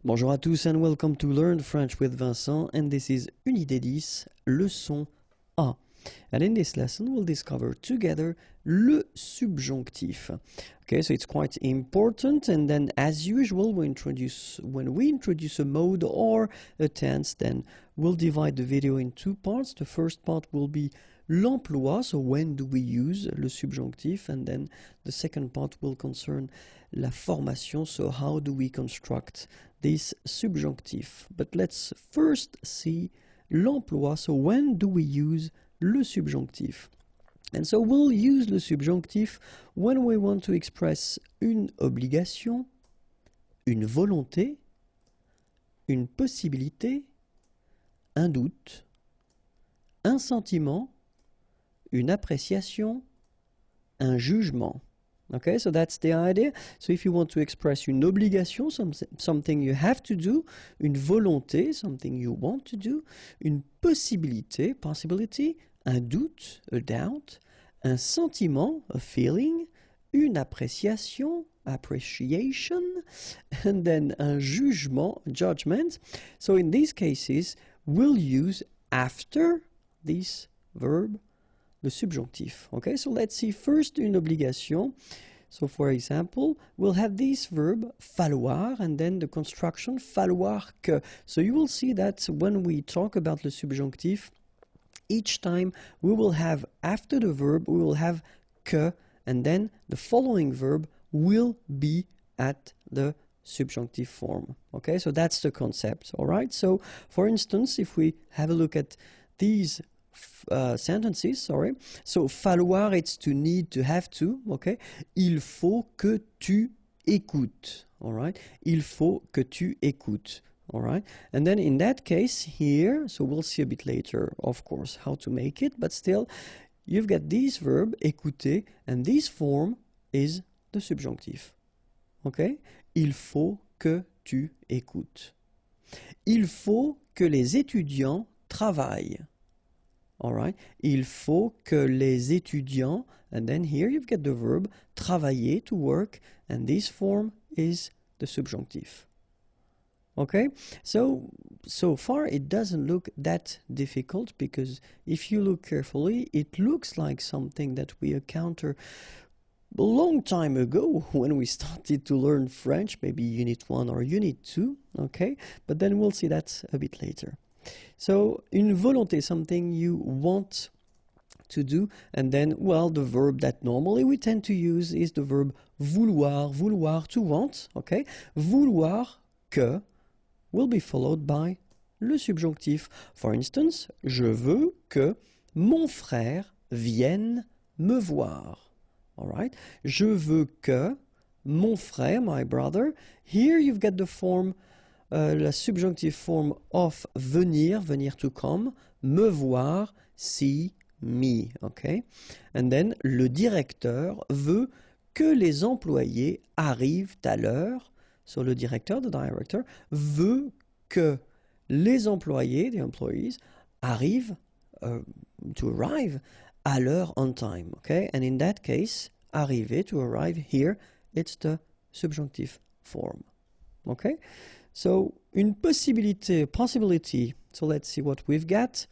Bonjour à tous and welcome to Learn French with Vincent, and this is Unité 10, leçon A. And in this lesson we'll discover together le subjonctif. Okay, so it's quite important, and then as usual when we introduce a mode or a tense, then we'll divide the video in two parts. The first part will be l'emploi, so when do we use le subjonctif, and then the second part will concern la formation, so how do we construct this subjunctif. But let's first see l'emploi, so when do we use le subjonctif? And so we'll use le subjonctif when we want to express une obligation, une volonté, une possibilité, un doute, un sentiment, une appréciation, un jugement. Okay, so that's the idea. So if you want to express une obligation, something you have to do, une volonté, something you want to do, une possibilité, possibility, un doute, a doubt, un sentiment, a feeling, une appréciation, appreciation, and then un jugement, judgment. So in these cases, we'll use after this verb le subjonctif. Okay, so let's see first une obligation. So for example, we'll have this verb falloir and then the construction falloir que. So you will see that when we talk about le subjonctif, each time we will have after the verb, we will have que, and then the following verb will be at the subjunctive form. Okay, so that's the concept. All right, so for instance, if we have a look at these sentences, sorry. So falloir, it's to need, to have to, okay? Il faut que tu écoutes, all right? Il faut que tu écoutes, all right? And then in that case here, so we'll see a bit later, of course, how to make it, but still, you've got this verb, écouter, and this form is the subjunctive, okay? Il faut que tu écoutes. Il faut que les étudiants travaillent. All right. Il faut que les étudiants, and then here you've got the verb travailler, to work, and this form is the subjunctive. Okay, so far it doesn't look that difficult, because if you look carefully, it looks like something that we encountered a long time ago when we started to learn French, maybe Unit 1 or Unit 2, okay, but then we'll see that a bit later. So, une volonté, something you want to do, and then, well, the verb that normally we tend to use is the verb vouloir, vouloir, to want, okay? Vouloir que will be followed by le subjonctif. For instance, je veux que mon frère vienne me voir, all right? Je veux que mon frère, my brother, here you've got the form la subjunctive form of venir, venir to come, me voir, see me, okay? And then, le directeur veut que les employés arrivent à l'heure. So, le directeur, the director, veut que les employés, the employees, arrivent, to arrive, à l'heure, on time, okay? And in that case, arriver, to arrive, here, it's the subjunctive form, okay? So, une possibilité, possibility. So let's see what we've got.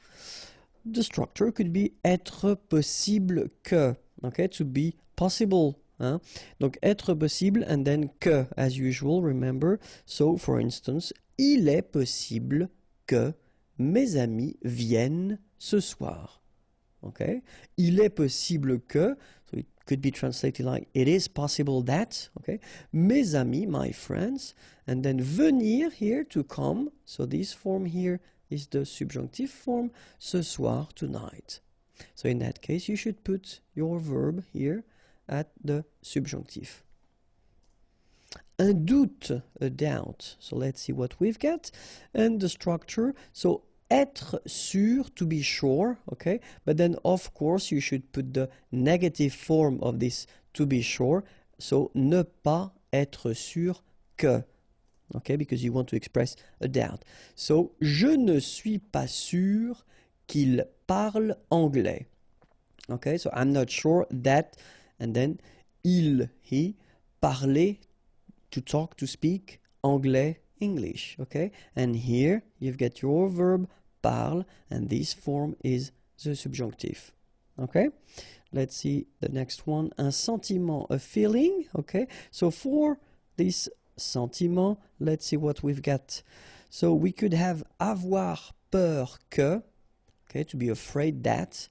The structure could be être possible que. Okay, to be possible. Hein? Donc, être possible and then que, as usual, remember. So, for instance, il est possible que mes amis viennent ce soir. Okay? Il est possible que, so it could be translated like, it is possible that, okay? Mes amis, my friends, and then venir here, to come, so this form here is the subjunctive form, ce soir, tonight. So in that case, you should put your verb here at the subjunctive. Un doute, a doubt. So let's see what we've got. And the structure, so être sûr, to be sure, okay? But then, of course, you should put the negative form of this to be sure. So, ne pas être sûr que, okay? Because you want to express a doubt. So, je ne suis pas sûr qu'il parle anglais. Okay? So, I'm not sure that, and then, il, he, parler, to talk, to speak, anglais, English, okay? And here you've got your verb parle, and this form is the subjunctive, okay? Let's see the next one. Un sentiment, a feeling, okay? So for this sentiment, let's see what we've got. So we could have avoir peur que, okay, to be afraid that.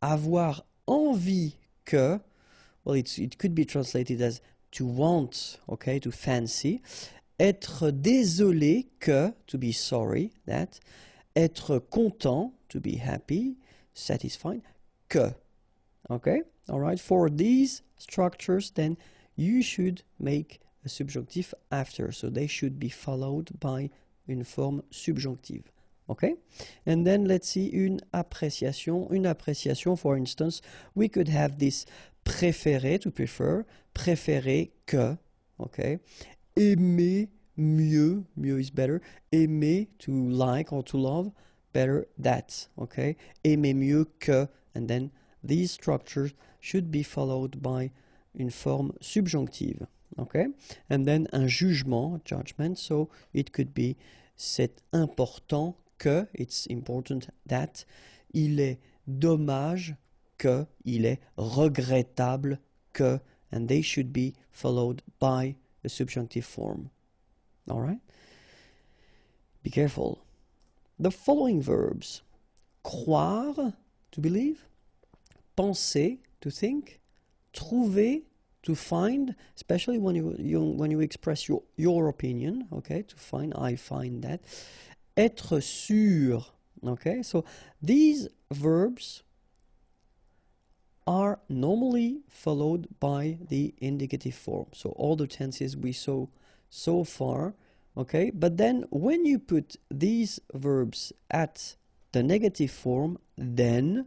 Avoir envie que, well, it could be translated as to want, okay, to fancy. Être désolé que, to be sorry, that. Être content, to be happy, satisfied, que. Okay, all right, for these structures, then you should make a subjunctive after, so they should be followed by une forme subjonctive. Okay, and then let's see une appréciation. Une appréciation, for instance, we could have this préférer, to prefer, préférer que, okay, aimer mieux, mieux is better, aimer, to like or to love, better that, okay, aimer mieux que, and then these structures should be followed by une forme subjonctive, okay, and then un jugement, judgment, so it could be c'est important que, it's important that, il est dommage que, il est regrettable que, and they should be followed by a subjunctive form. All right? Be careful. The following verbs: croire, to believe; penser, to think; trouver, to find, especially when you express your opinion, okay, to find, I find that; être sûr, okay. So these verbs are normally followed by the indicative form. So all the tenses we saw so far, okay, but then when you put these verbs at the negative form, then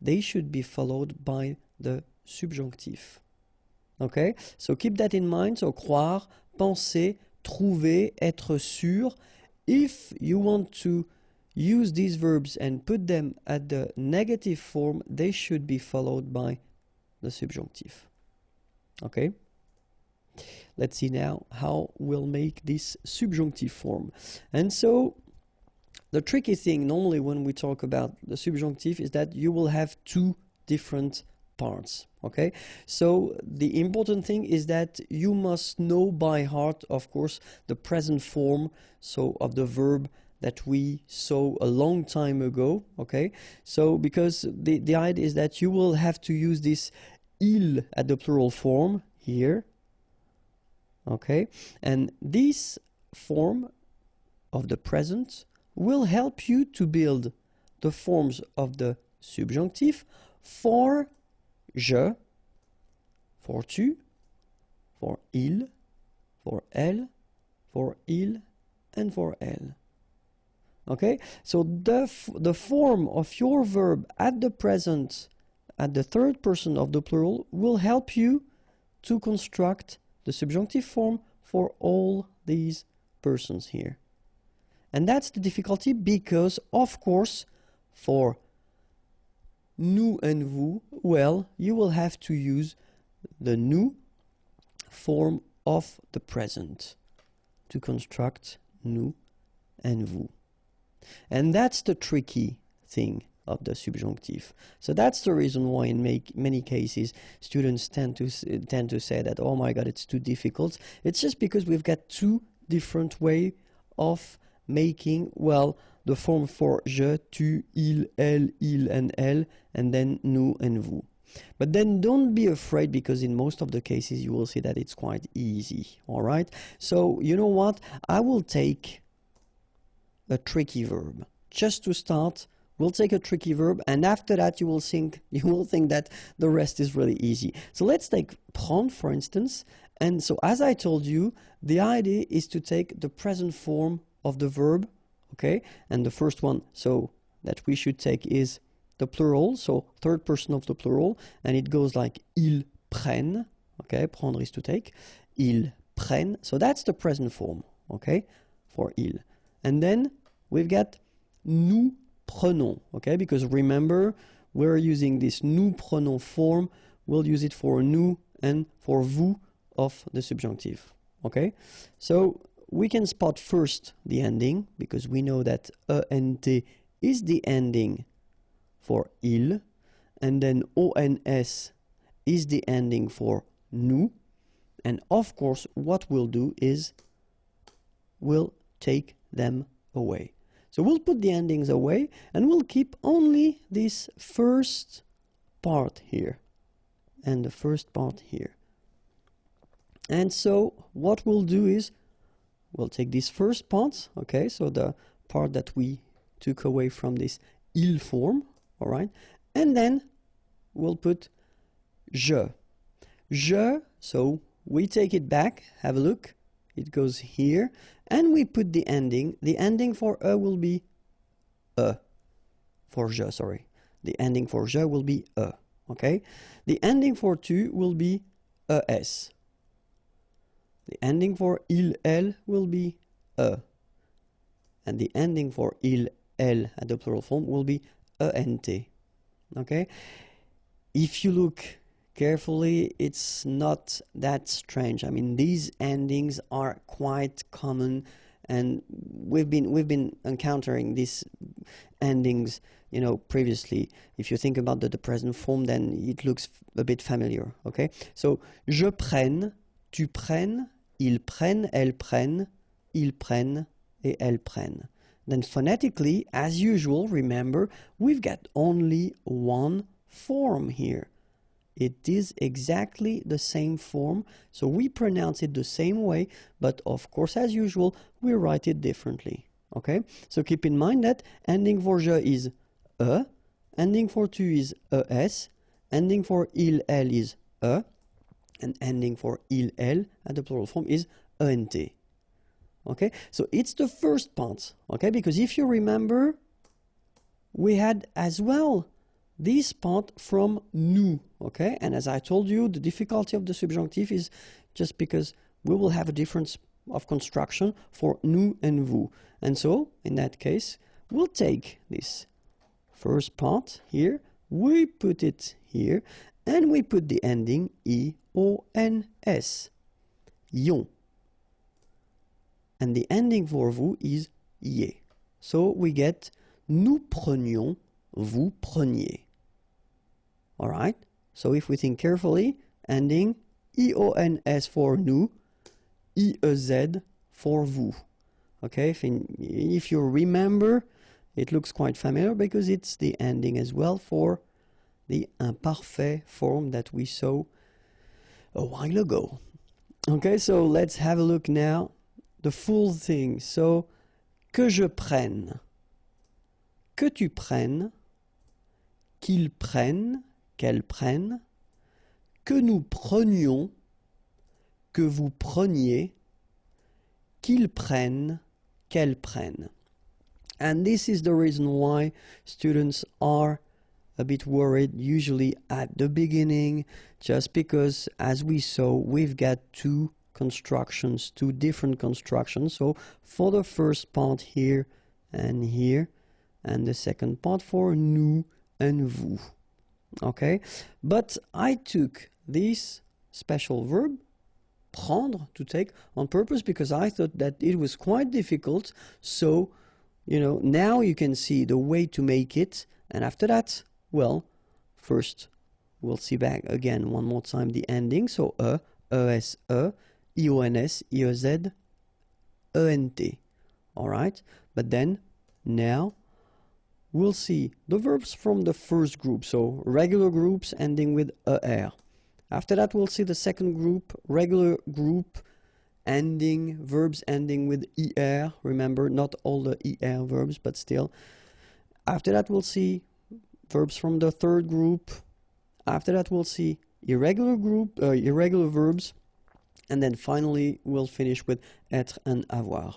they should be followed by the subjunctive. Okay, so keep that in mind. So croire, penser, trouver, être sûr. If you want to use these verbs and put them at the negative form, they should be followed by the subjunctive. Okay, let's see now how we'll make this subjunctive form. And so the tricky thing normally when we talk about the subjunctive is that you will have two different parts, okay? So the important thing is that you must know by heart, of course, the present form, so of the verb that we saw a long time ago, okay? So because the idea is that you will have to use this il at the plural form here, okay? And this form of the present will help you to build the forms of the subjunctive for je, for tu, for il, for elle, for il, and for elle. Okay, so the form of your verb at the present, at the third person of the plural, will help you to construct the subjunctive form for all these persons here. And that's the difficulty because, of course, for nous and vous, well, you will have to use the nous form of the present to construct nous and vous. And that's the tricky thing of the subjunctive. So that's the reason why in many cases students tend to say that, oh my God, it's too difficult. It's just because we've got two different ways of making, well, the form for je, tu, il, elle, and elle, and then nous and vous. But then don't be afraid because in most of the cases you will see that it's quite easy, all right? So you know what? I will take a tricky verb. Just to start, we'll take a tricky verb, and after that you will think that the rest is really easy. So let's take prendre, for instance. And so as I told you, the idea is to take the present form of the verb, okay? And the first one, so that we should take is the plural, so third person of the plural, and it goes like ils prennent, okay? Prendre is to take. Ils prennent, so that's the present form, okay? For il. And then we've got nous prenons, okay? Because remember, we're using this nous prenons form. We'll use it for nous and for vous of the subjunctive, okay? So we can spot first the ending, because we know that ENT is the ending for il, and then ONS is the ending for nous. And of course, what we'll do is we'll take them away. So we'll put the endings away, and we'll keep only this first part here and the first part here. And so what we'll do is we'll take these first parts, okay, so the part that we took away from this il form, all right, and then we'll put je. Je, so we take it back, have a look, it goes here, and we put the ending. The ending for will be for je, sorry. The ending for je will be okay? The ending for tu will be es. The ending for il, elle will be and the ending for il, elle at the plural form will be ent. Okay? If you look carefully, it's not that strange. I mean, these endings are quite common, and we've been encountering these endings, you know, previously. If you think about the present form, then it looks a bit familiar. Okay? So, je prenne, tu prennes, ils prennent, elles prennent, ils prennent, et elles prennent. Then phonetically, as usual, remember, we've got only one form here. It is exactly the same form, so we pronounce it the same way, but of course, as usual, we write it differently. Okay? So keep in mind that ending for je is ending for tu is es, ending for il, elle is and ending for il, elle at the plural form is ent. Okay? So it's the first part, okay? Because if you remember, we had as well this part from nous, okay? And as I told you, the difficulty of the subjunctive is just because we will have a difference of construction for nous and vous. And so, in that case, we'll take this first part here, we put it here, and we put the ending I-O-N-S, ion. And the ending for vous is iez. So we get nous prenions, vous preniez. All right? So if we think carefully, ending I-O-N-S for nous, I-E-Z for vous. Okay? If you remember, it looks quite familiar because it's the ending as well for the imparfait form that we saw a while ago. Okay, so let's have a look now. The full thing. So, que je prenne, que tu prennes, qu'ils prennent, qu'elles prennent, que nous prenions, que vous preniez, qu'ils prennent, qu'elles prennent. And this is the reason why students are a bit worried usually at the beginning, just because, as we saw, we've got two different constructions. So for the first part here, and the second part for nous and vous. Okay? But I took this special verb, prendre, to take, on purpose because I thought that it was quite difficult. So, you know, now you can see the way to make it. And after that, well, first we'll see back again one more time the ending. So es, I-O-N-S, I-E-Z, E-N-T. All right? But then, now, we'll see the verbs from the first group. So regular groups ending with er. After that, we'll see the second group, regular group verbs ending with er. Remember, not all the er verbs, but still. After that, we'll see verbs from the third group. After that, we'll see irregular verbs. And then finally, we'll finish with être and avoir.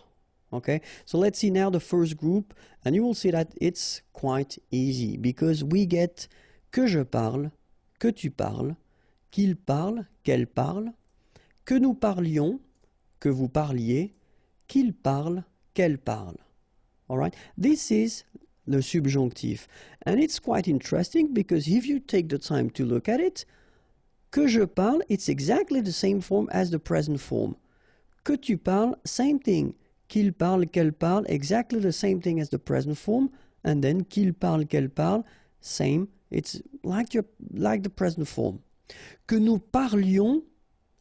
Okay, so let's see now the first group, and you will see that it's quite easy because we get que je parle, que tu parles, qu'il parle, qu'elle parle, que nous parlions, que vous parliez, qu'il parle, qu'elle parle. All right, this is the subjunctive, and it's quite interesting because if you take the time to look at it, que je parle, it's exactly the same form as the present form. Que tu parles, same thing. Qu'il parle, qu'elle parle, exactly the same thing as the present form. And then qu'il parle, qu'elle parle, same. It's like the present form. Que nous parlions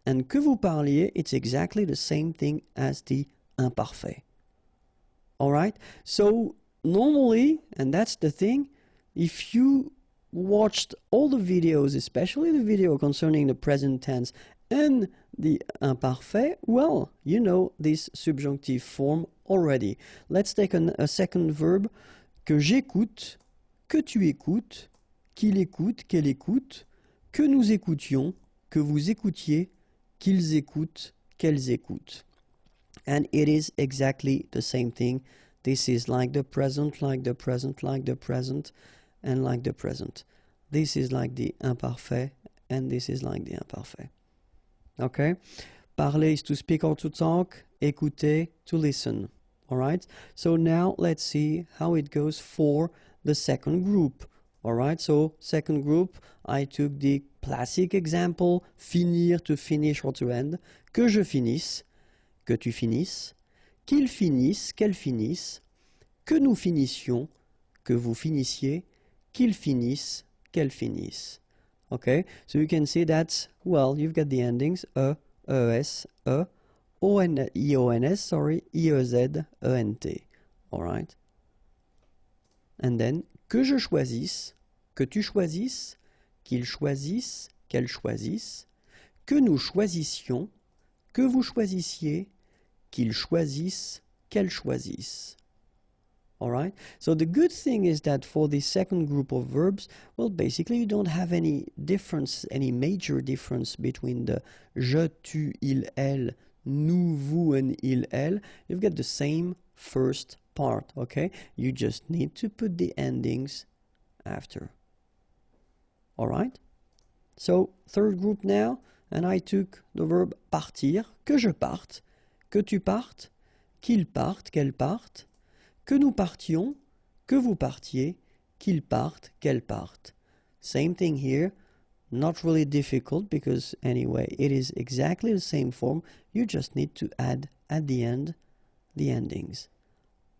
and que vous parliez, it's exactly the same thing as the imparfait. All right? So normally, and that's the thing, if you watched all the videos, especially the video concerning the present tense and the imparfait, well, you know this subjunctive form already. Let's take a second verb. Que j'écoute, que tu écoutes, qu'il écoute, qu'elle écoute, que nous écoutions, que vous écoutiez, qu'ils écoutent, qu'elles écoutent. And it is exactly the same thing. This is like the present, like the present, like the present, and like the present. This is like the imparfait, and this is like the imparfait. Okay? Parler is to speak or to talk. Écouter, to listen. All right? So now let's see how it goes for the second group. All right? So second group, I took the classic example, finir, to finish or to end. Que je finisse, que tu finisses, qu'il finisse, qu'elle finisse, que nous finissions, que vous finissiez, qu'il finisse, qu'elle finisse. Okay, so you can see that, well, you've got the endings es, ions, sorry, iez, ent. All right. And then, que je choisisse, que tu choisisses, qu'il choisisse, qu'elle choisisse, que nous choisissions, que vous choisissiez, qu'ils choisissent, qu'elles choisissent. All right? So the good thing is that for the second group of verbs, well, basically you don't have any difference, any major difference between the je, tu, il, elle, nous, vous, and il, elle. You've got the same first part, okay? You just need to put the endings after. All right? So third group now, and I took the verb partir, que je parte, que tu partes, qu'il parte, qu'elle parte, que nous partions, que vous partiez, qu'il parte, qu'elle parte. Same thing here, not really difficult because anyway, it is exactly the same form. You just need to add at the end the endings.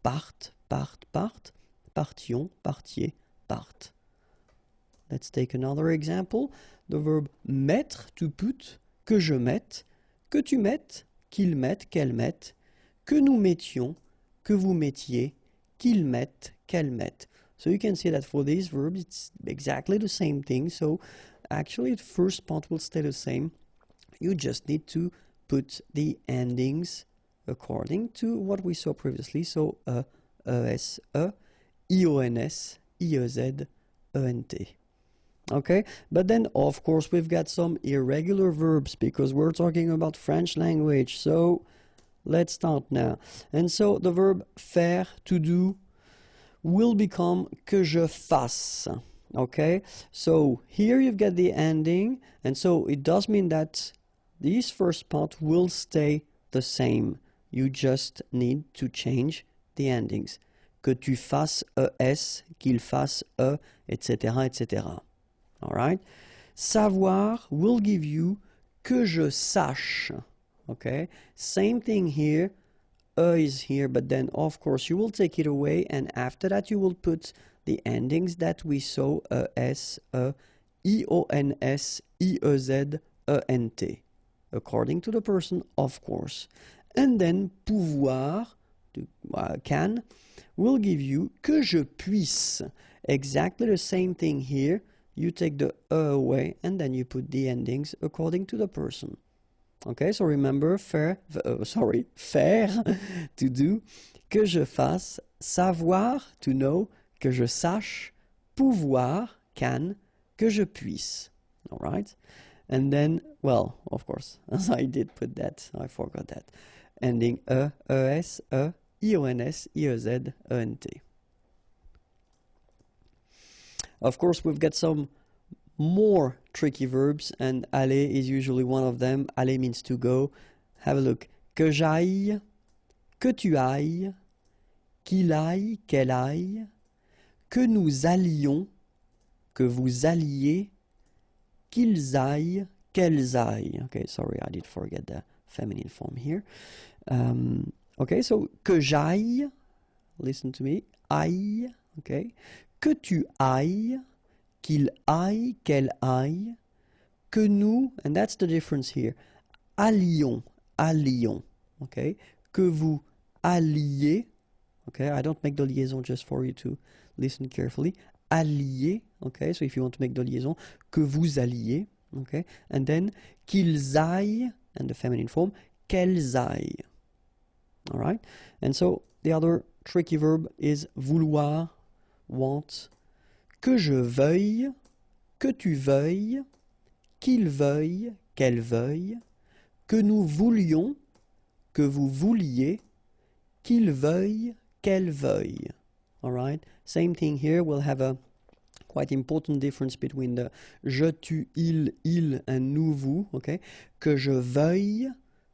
Parte, part, part, partions, partiez, parte. Let's take another example. The verb mettre, to put, que je mette, que tu mettes, qu'il mette, qu'elle mette, que nous mettions, que vous mettiez, qu'ils mettent, qu'elles mettent. So you can see that for these verbs, it's exactly the same thing. So actually, the first part will stay the same. You just need to put the endings according to what we saw previously. So es, ions, iez, ent. Okay, but then of course we've got some irregular verbs because we're talking about French language. So let's start now. And so the verb faire, to do, will become que je fasse. Okay, so here you've got the ending, and so it does mean that this first part will stay the same. You just need to change the endings. Que tu fasses es, qu'il fasse etc., etc. All right. Savoir will give you que je sache. Okay. Same thing here. Is here, but then of course you will take it away, and after that you will put the endings that we saw: es, ions, iez, ent, according to the person, of course. And then pouvoir, can, will give you que je puisse. Exactly the same thing here. You take the away, and then you put the endings according to the person. Okay, so remember, faire, to do, que je fasse, savoir, to know, que je sache, pouvoir, can, que je puisse. All right? And then, well, of course, as I did put that, I forgot that. Ending es, ions, iez, ent. Of course, we've got some more tricky verbs, and aller is usually one of them. Aller means to go. Have a look. Que j'aille, que tu ailles, qu'il aille, qu'elle aille, que nous allions, que vous alliez, qu'ils aillent, qu'elles aillent. Okay, sorry, I did forget the feminine form here. Okay, so que j'aille, listen to me, aille, okay, que tu ailles, qu'il aille, qu'elle aille, que nous, and that's the difference here, allions, allions, okay, que vous alliez, okay, I don't make the liaison just for you to listen carefully, allier, okay, so if you want to make the liaison, que vous alliez, okay, and then qu'ils aillent, and the feminine form, qu'elles aillent, all right, and so the other tricky verb is vouloir, want, que je veuille, que tu veuilles, qu'il veuille, qu'elle veuille, que nous voulions, que vous vouliez, qu'il veuille, qu'elle veuille. All right? Same thing here. We'll have a quite important difference between the je, tu, il, and nous, vous. Okay? Que je veuille,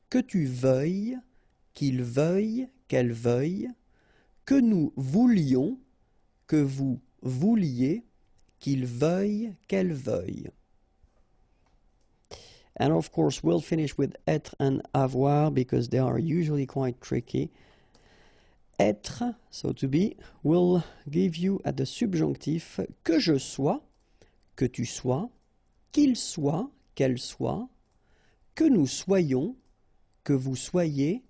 que tu veuilles, qu'il veuille, qu'elle veuille, que nous voulions, que vous vouliez, qu'il veuille, qu'elle veuille. And of course, we'll finish with être and avoir because they are usually quite tricky. Être, so to be, will give you at the subjunctif que je sois, que tu sois, qu'il soit, qu'elle soit, que nous soyons, que vous soyez,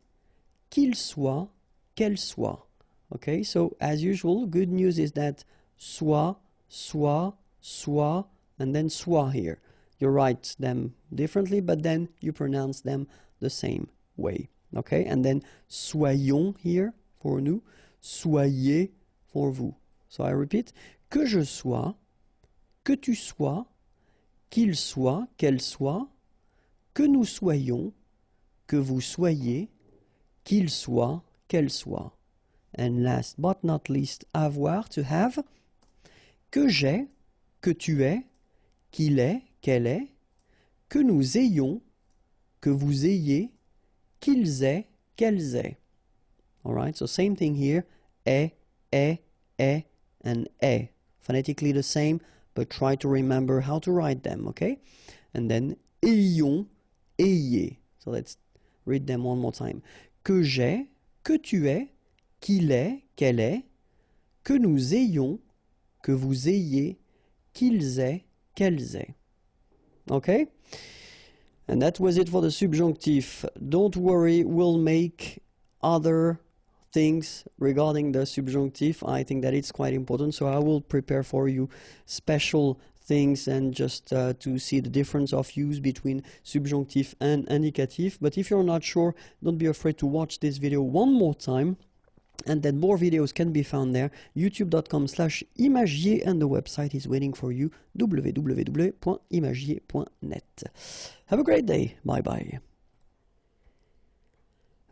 qu'il soit, qu'elle soit. Okay, so as usual, good news is that soit, and then soit here. You write them differently, but then you pronounce them the same way. Okay, and then soyons here for nous, soyez for vous. So I repeat, que je sois, que tu sois, qu'il soit, qu'elle soit, que nous soyons, que vous soyez, qu'il soit, qu'elle soit. And last but not least, avoir, to have, que j'ai, que tu es, qu'il est, qu'elle est, que nous ayons, que vous ayez, qu'ils aient, qu'elles aient. All right, so same thing here, est, and est. Phonetically the same, but try to remember how to write them, okay? And then ayons, ayez. So let's read them one more time. Que j'ai, que tu es, qu'il est, qu'elle est, que nous ayons, que vous ayez, qu'ils aient, qu'elles aient. Okay? And that was it for the subjunctive. Don't worry, we'll make other things regarding the subjunctive. I think that it's quite important, so I will prepare for you special things and just to see the difference of use between subjunctive and indicative. But if you're not sure, don't be afraid to watch this video one more time. And then more videos can be found there, youtube.com/imagier, and the website is waiting for you, www.imagier.net. Have a great day. Bye-bye.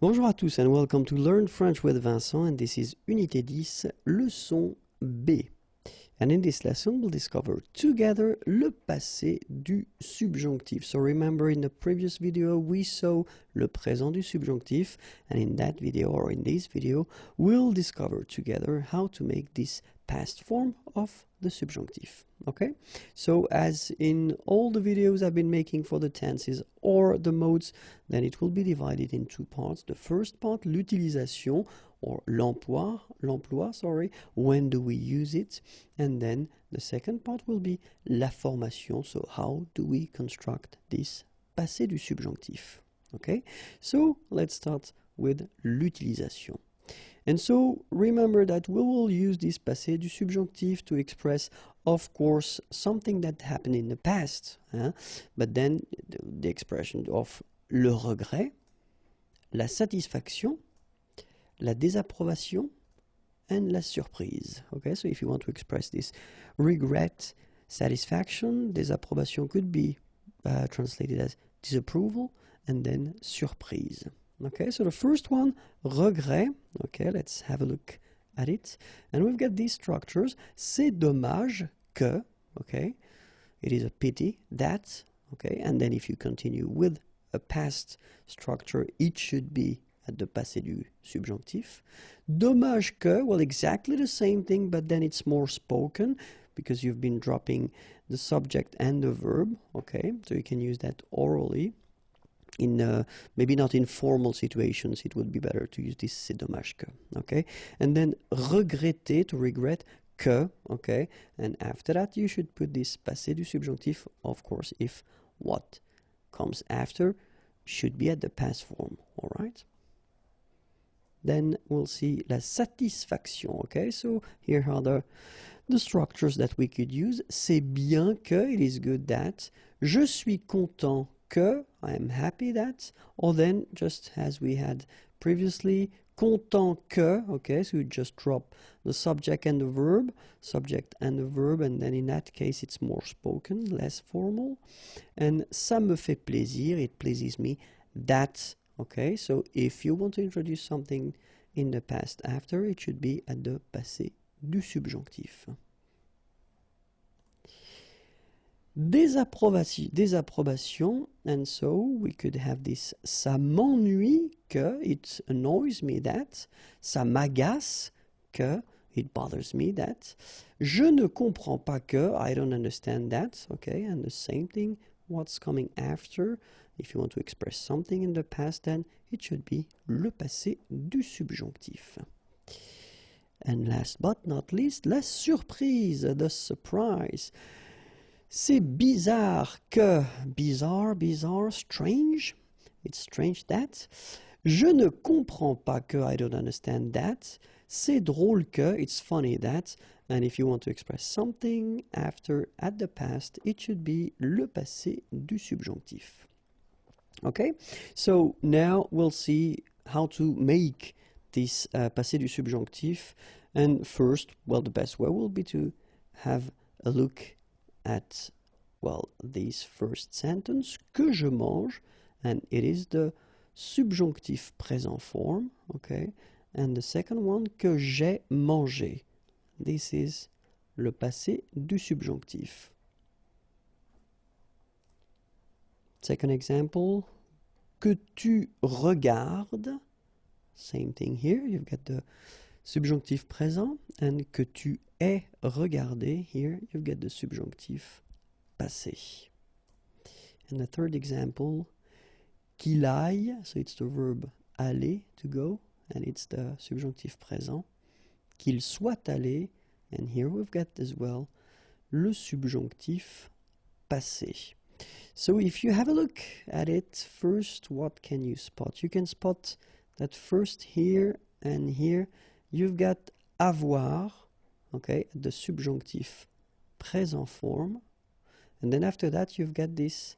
Bonjour à tous and welcome to Learn French with Vincent, and this is Unité 10, leçon B. And in this lesson, we'll discover together le passé du subjonctif. So remember, in the previous video, we saw le présent du subjonctif. And in that video, or in this video, we'll discover together how to make this past form of the subjunctif. Okay? So as in all the videos I've been making for the tenses or the modes, then it will be divided in two parts. The first part, l'utilisation, or l'emploi, sorry, when do we use it? And then the second part will be la formation, so how do we construct this passé du subjonctif? Okay, so let's start with l'utilisation. And so remember that we will use this passé du subjonctif to express, of course, something that happened in the past, but then the expression of le regret, la satisfaction, la désapprobation, and la surprise. Okay, so if you want to express this regret, satisfaction, désapprobation could be translated as disapproval, and then surprise. Okay, so the first one, regret. Okay, let's have a look at it. And we've got these structures. C'est dommage que, okay, it is a pity that, okay, and then if you continue with a past structure, it should be at the passé du subjonctif. Dommage que, well, exactly the same thing, but then it's more spoken because you've been dropping the subject and the verb, okay, so you can use that orally. in maybe not in formal situations, it would be better to use this c'est dommage que, okay? And then regretter, to regret, que, okay? And after that, you should put this passé du subjonctif, of course, if what comes after should be at the past form, all right? Then we'll see la satisfaction, okay? So here are the structures that we could use. C'est bien que, it is good that. Je suis content que, I am happy that. Or then, just as we had previously, content que, okay, so you just drop the subject and the verb, and then in that case it's more spoken, less formal. And ça me fait plaisir, it pleases me, that, okay, so if you want to introduce something in the past after, it should be at the passé du subjonctif. Désapprobation, and so we could have this ça m'ennuie que, it annoys me that, ça m'agace que, it bothers me that, je ne comprends pas que, I don't understand that, okay, and the same thing, what's coming after, if you want to express something in the past, then it should be le passé du subjonctif. And last but not least, la surprise, the surprise. C'est bizarre que, bizarre, strange, it's strange that. Je ne comprends pas que, I don't understand that. C'est drôle que, it's funny that. And if you want to express something after, at the past, it should be le passé du subjonctif. Okay, so now we'll see how to make this passé du subjonctif. And first, well, the best way will be to have a look at, well, this first sentence, que je mange, and it is the subjonctif présent form, okay? And the second one, que j'ai mangé. This is le passé du subjonctif. Second example, que tu regardes. Same thing here, you've got the subjonctif présent, and que tu aies regardé, here you've got the subjonctif passé. And the third example, qu'il aille, so it's the verb aller, to go, and it's the subjonctif présent. Qu'il soit allé, and here we've got as well le subjonctif passé. So if you have a look at it, first, what can you spot? You can spot that first here and here, you've got avoir, okay, the subjunctif présent form, and then after that you've got this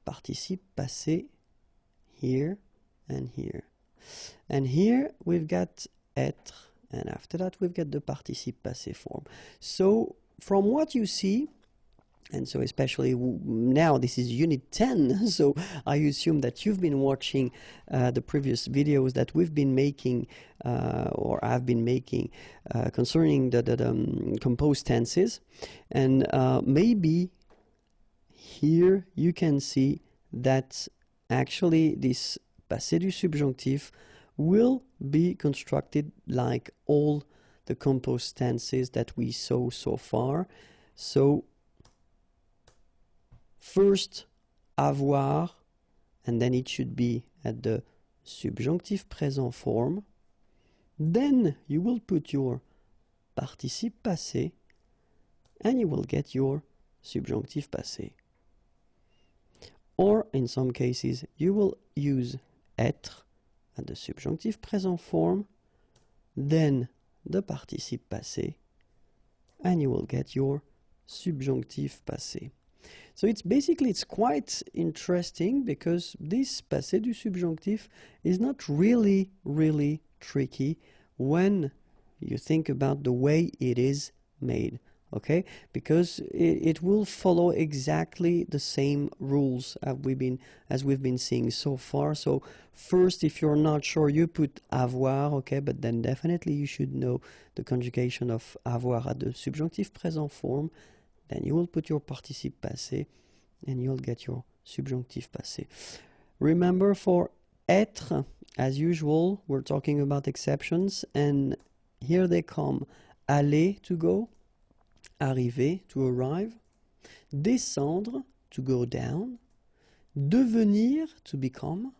participe passé here and here. And here we've got être, and after that we've got the participe passé form. So from what you see, and so especially now this is unit 10, so I assume that you've been watching the previous videos that we've been making or I've been making concerning the composed tenses, and maybe here you can see that actually this passé du subjonctif will be constructed like all the composed tenses that we saw so far. So first avoir, and then it should be at the subjunctif présent form. Then you will put your participe passé, and you will get your subjunctif passé. Or in some cases you will use être at the subjunctif présent form, then the participe passé, and you will get your subjunctif passé. So it's quite interesting because this passé du subjonctif is not really tricky when you think about the way it is made, okay? Because it will follow exactly the same rules as we've been seeing so far. So first, if you're not sure, you put avoir, okay? But then definitely you should know the conjugation of avoir at the subjunctif présent form. Then you will put your participe passé, and you'll get your subjunctif passé. Remember, for être, as usual, we're talking about exceptions, and here they come. Aller, to go. Arriver, to arrive. Descendre, to go down. Devenir, to become.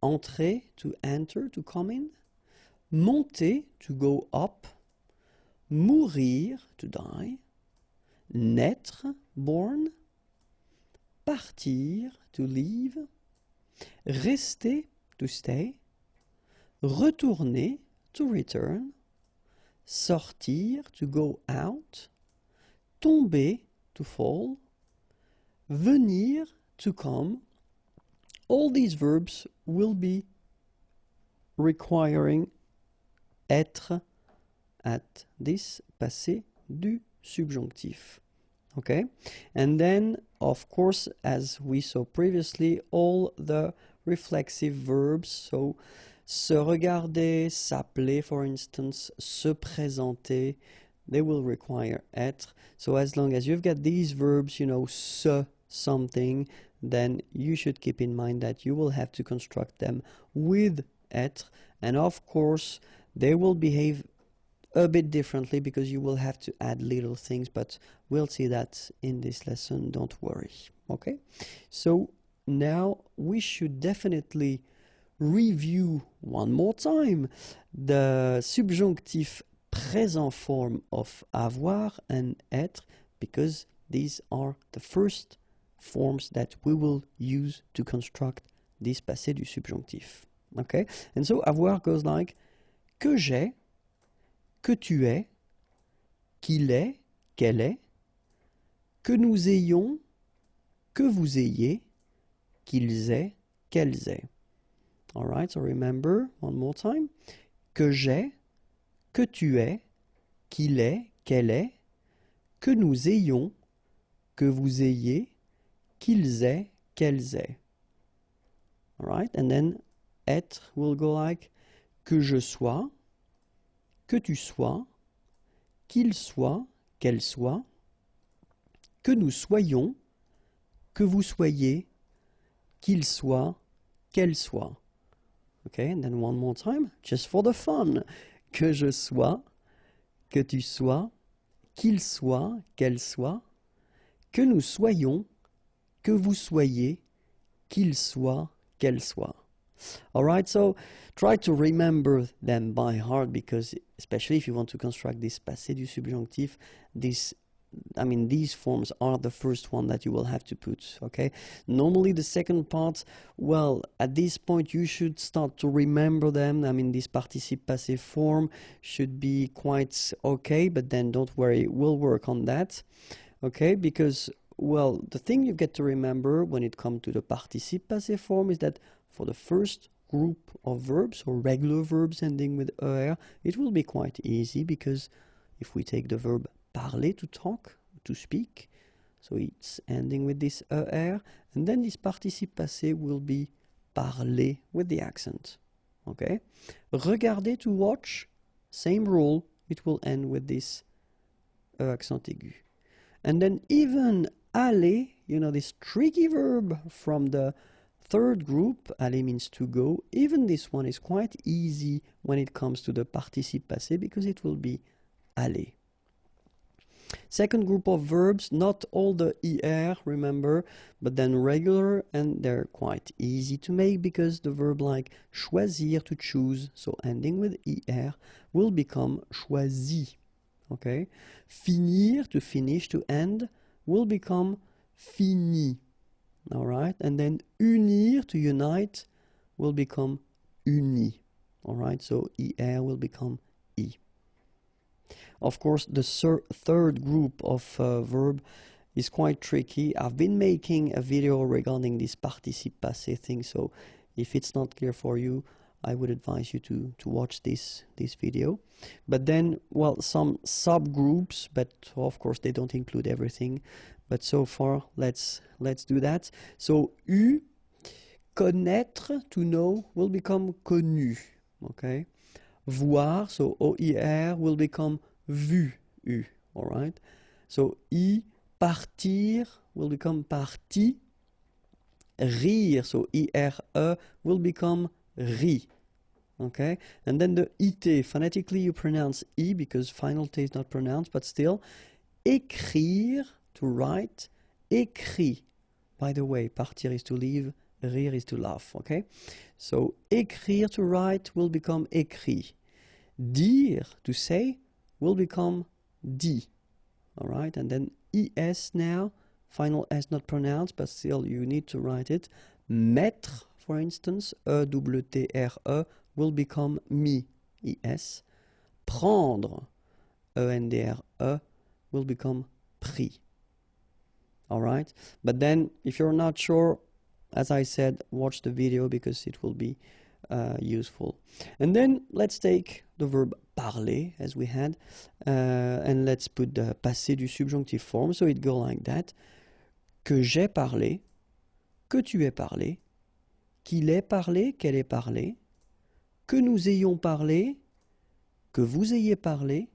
Entrer, to enter, to come in. Monter, to go up. Mourir, to die. Naître, born. Partir, to leave. Rester, to stay. Retourner, to return. Sortir, to go out. Tomber, to fall. Venir, to come. All these verbs will be requiring être at this passé du subjonctif. Okay? And then, of course, as we saw previously, all the reflexive verbs, so se regarder, s'appeler, for instance, se présenter, they will require être. So as long as you've got these verbs, you know, se something, then you should keep in mind that you will have to construct them with être. And of course, they will behave a bit differently because you will have to add little things, but we'll see that in this lesson, don't worry. Okay? So now we should definitely review one more time the subjunctive present form of avoir and être, because these are the first forms that we will use to construct this passé du subjonctif. Okay? And so avoir goes like que j'ai, que tu es, qu'il est, qu'elle est, que nous ayons, que vous ayez, qu'ils aient, qu'elles aient. All right, so remember one more time. Que j'ai, que tu es, qu'il est, qu'elle est, que nous ayons, que vous ayez, qu'ils aient, qu'elles aient. All right, and then être will go like que je sois, que tu sois, qu'il soit, qu'elle soit, que nous soyons, que vous soyez, qu'il soit, qu'elle soit. Okay, and then one more time, just for the fun. Que je sois, que tu sois, qu'il soit, qu'elle soit, que nous soyons, que vous soyez, qu'il soit, qu'elle soit. All right, so try to remember them by heart, because especially if you want to construct this passé du subjonctif, these forms are the first one that you will have to put, okay? Normally the second part, well, at this point you should start to remember them. This participe passé form should be quite okay, but then don't worry, we'll work on that, okay? Because, well, the thing you get to remember when it comes to the participe passé form is that for the first group of verbs, or regular verbs ending with er, it will be quite easy, because if we take the verb parler, to talk, to speak, so it's ending with this er, and then this participe passé will be parler with the accent. Okay? Regarder, to watch, same rule, it will end with this accent aigu. And then even aller, you know, this tricky verb from the third group, aller means to go, even this one is quite easy when it comes to the participe passé, because it will be aller. Second group of verbs, not all the er, remember, but then regular, and they're quite easy to make, because the verb like choisir, to choose, so ending with er, will become choisi. Okay? Finir, to finish, to end, will become fini. All right? And then unir, to unite, will become uni. All right? So er will become i. Of course, the third group of verb is quite tricky. I've been making a video regarding this participe passé thing, so if it's not clear for you, I would advise you to watch this video. But then, well, some subgroups, but of course they don't include everything. But so far, let's do that. So u, connaître, to know, will become connu. Okay. Voir, so oir, will become vu, u. All right. So i, partir, will become parti. Rire, so ire, will become ri. Okay, and then the it, phonetically you pronounce i because final t is not pronounced, but still. Écrire, to write, écrit. by the way, partir is to leave, rire is to laugh, okay? So, écrire, to write, will become écrit. Dire, to say, will become dit. All right, and then es now, final s not pronounced, but still you need to write it. Mettre, for instance, E-W-T-R-E, will become mi, es. Prendre, E-N-D-R-E, will become pris. All right, but then if you're not sure, as I said, watch the video because it will be useful. And then let's take the verb parler as we had, and let's put the passé du subjonctive form. So it goes like that: que j'ai parlé, que tu aies parlé, qu'il ait parlé, qu'elle ait parlé, que nous ayons parlé, que vous ayez parlé,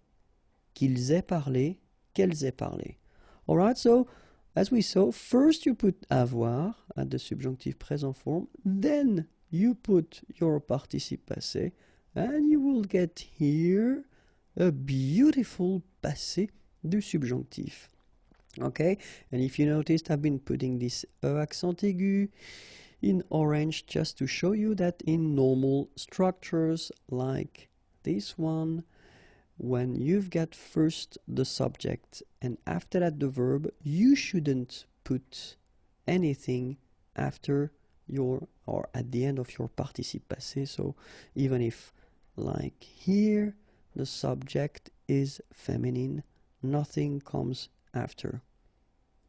qu'ils aient parlé, qu'elles aient parlé. All right, so as we saw, first you put avoir at the subjunctive present form, then you put your participe passé, and you will get here a beautiful passé du subjonctif. Okay, and if you noticed, I've been putting this accent aigu in orange just to show you that in normal structures like this one, when you've got first the subject and after that the verb, you shouldn't put anything after your or at the end of your participe passé. So even if, like here, the subject is feminine, nothing comes after.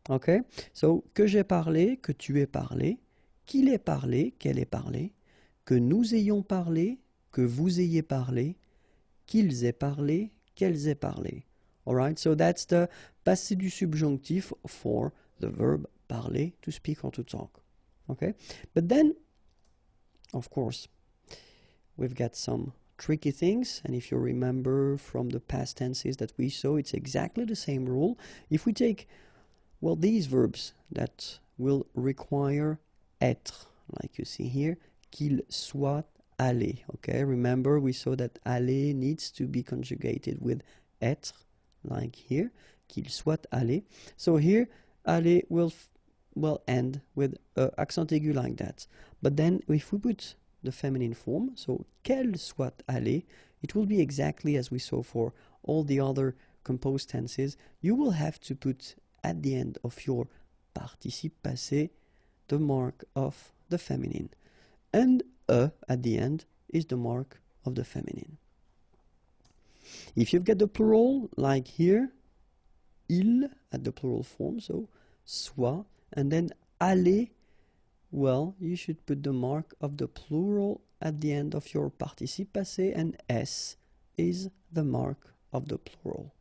Okay, so que j'ai parlé, que tu aies parlé, qu'il ait parlé, qu'elle ait parlé, que nous ayons parlé, que vous ayez parlé, qu'ils aient parlé, qu'elles aient parlé. Alright, so that's the passé du subjonctif for the verb parler, to speak or to talk. Okay, but then, of course, we've got some tricky things, and if you remember from the past tenses that we saw, it's exactly the same rule. If we take, well, these verbs that will require être, like you see here, qu'il soit allé. Okay, remember we saw that aller needs to be conjugated with être, like here, qu'il soit allé. So here, aller will end with accent aigu like that. But then if we put the feminine form, so qu'elle soit allée, it will be exactly as we saw for all the other composed tenses. You will have to put at the end of your participe passé the mark of the feminine. And at the end is the mark of the feminine. If you've got the plural, like here, il at the plural form, so soit, and then aller, well, you should put the mark of the plural at the end of your participe passé, and s is the mark of the plural.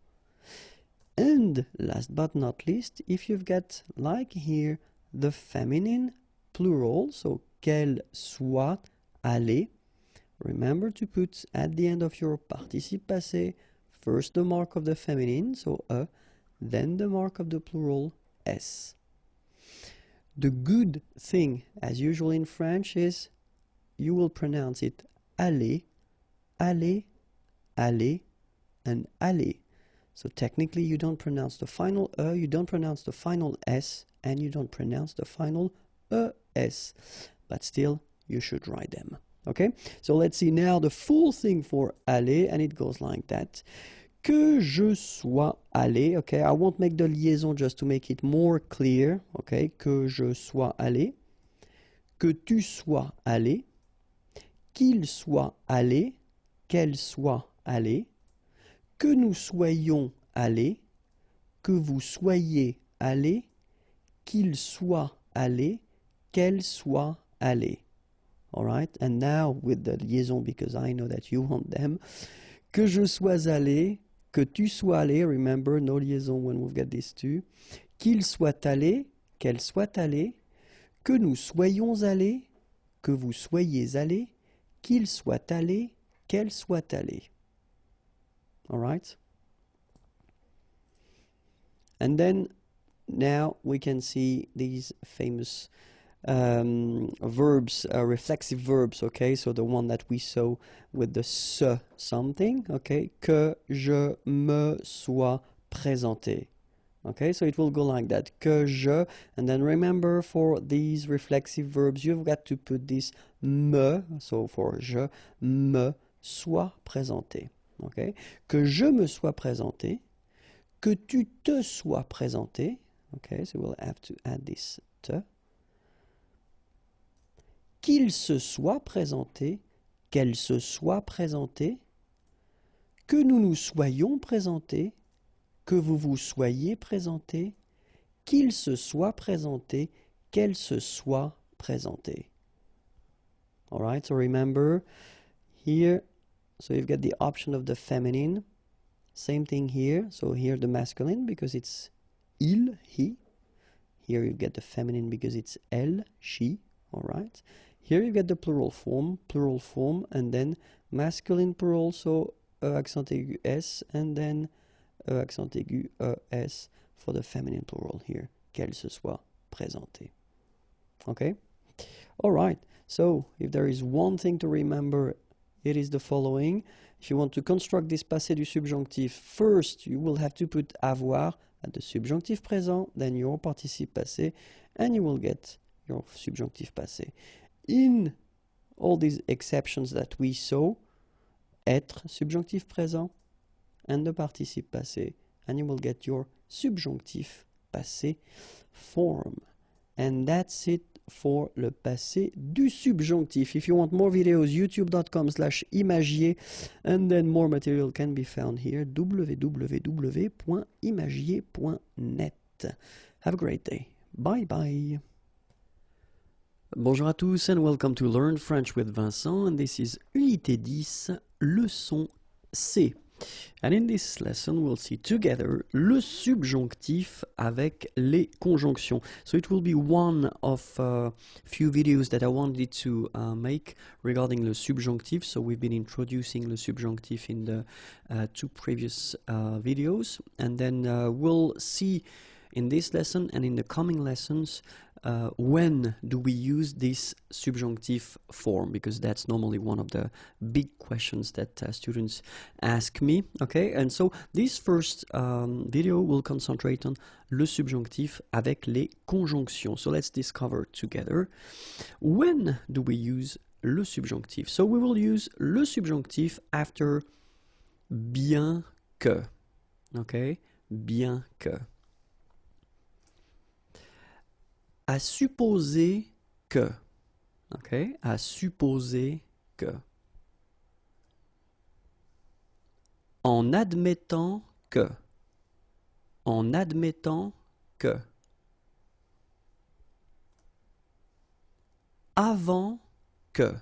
And last but not least, if you've got, like here, the feminine plural, so qu'elle soit allée, remember to put at the end of your participe passé first the mark of the feminine, so then the mark of the plural, s. The good thing, as usual in French, is you will pronounce it aller, aller, aller, and aller. So technically you don't pronounce the final you don't pronounce the final s, and you don't pronounce the final es, but still you should write them. Okay, so let's see now the full thing for aller, and it goes like that. Que je sois allé, okay, I won't make the liaison just to make it more clear, okay, que je sois allé, que tu sois allé, qu'il soit allé, qu'elle soit allée, que nous soyons allés, que vous soyez allés, qu'il soit allé, qu'elle soit allée. All right, and now with the liaison, because I know that you want them. Que je sois allé, que tu sois allé, remember, no liaison when we've got these two. Qu'il soit allé, qu'elle soit allée, que nous soyons allés, que vous soyez allés, qu'il soit allé, qu'elle soit allée. All right? And then now we can see these famous verbs, reflexive verbs, okay? So the one that we saw with the se something, okay? Que je me sois présenté, Okay, so it will go like that. Que je, and then remember for these reflexive verbs, you've got to put this me, so for je, me sois présenté. Okay, que je me sois présenté, que tu te sois présenté. Okay, so we'll have to add this te. Qu'il se soit présenté, qu'elle se soit présentée, que nous nous soyons présentés, que vous vous soyez présenté, qu'il se soit présenté, qu'elle se soit présentée. All right, so remember here, so you've got the option of the feminine. Same thing here, so here the masculine because it's il, he. Here you get the feminine because it's elle, she. All right. Here you get the plural form, and then masculine plural, so e accent aigu s, and then e accent aigu es for the feminine plural here, qu'elle se soit présentée. Okay? All right. So if there is one thing to remember, it is the following. If you want to construct this passé du subjonctif, first you will have to put avoir at the subjunctive présent, then your participe passé, and you will get your subjunctive passé. In all these exceptions that we saw, être, subjonctif présent, and the participe passé, and you will get your subjonctif passé form. And that's it for le passé du subjonctif. If you want more videos, youtube.com/imagier, and then more material can be found here, www.imagier.net. Have a great day. Bye bye. Bonjour à tous and welcome to Learn French with Vincent, and this is Unité 10, leçon C. And in this lesson, we'll see together le subjonctif avec les conjonctions. So it will be one of few videos that I wanted to make regarding the subjunctive. So we've been introducing the subjunctive in the two previous videos. And then we'll see in this lesson and in the coming lessons when do we use this subjunctive form, because that's normally one of the big questions that students ask me. Okay, and so this first video will concentrate on le subjonctif avec les conjonctions. So let's discover together when do we use le subjonctif. So we will use le subjonctif after bien que. Okay, bien que. À supposer que, ok, à supposer que, en admettant que, en admettant que, avant que,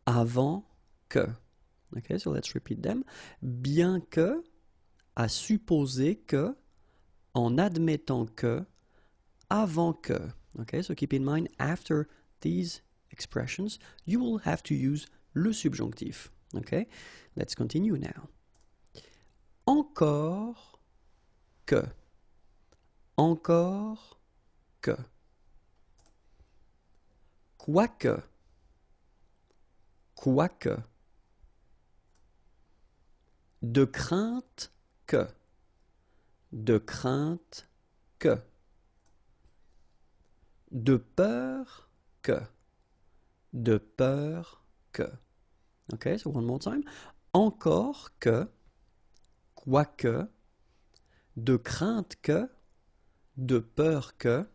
avant que, ok, so let's repeat them, bien que, à supposer que, en admettant que, avant que. Okay, so keep in mind, after these expressions, you will have to use le subjonctif. Okay, let's continue now. Encore que. Encore que. Quoique. Quoique. De crainte que. De crainte que. De peur que. De peur que. Okay, so one more time. Encore que, quoique, de crainte que, de peur que.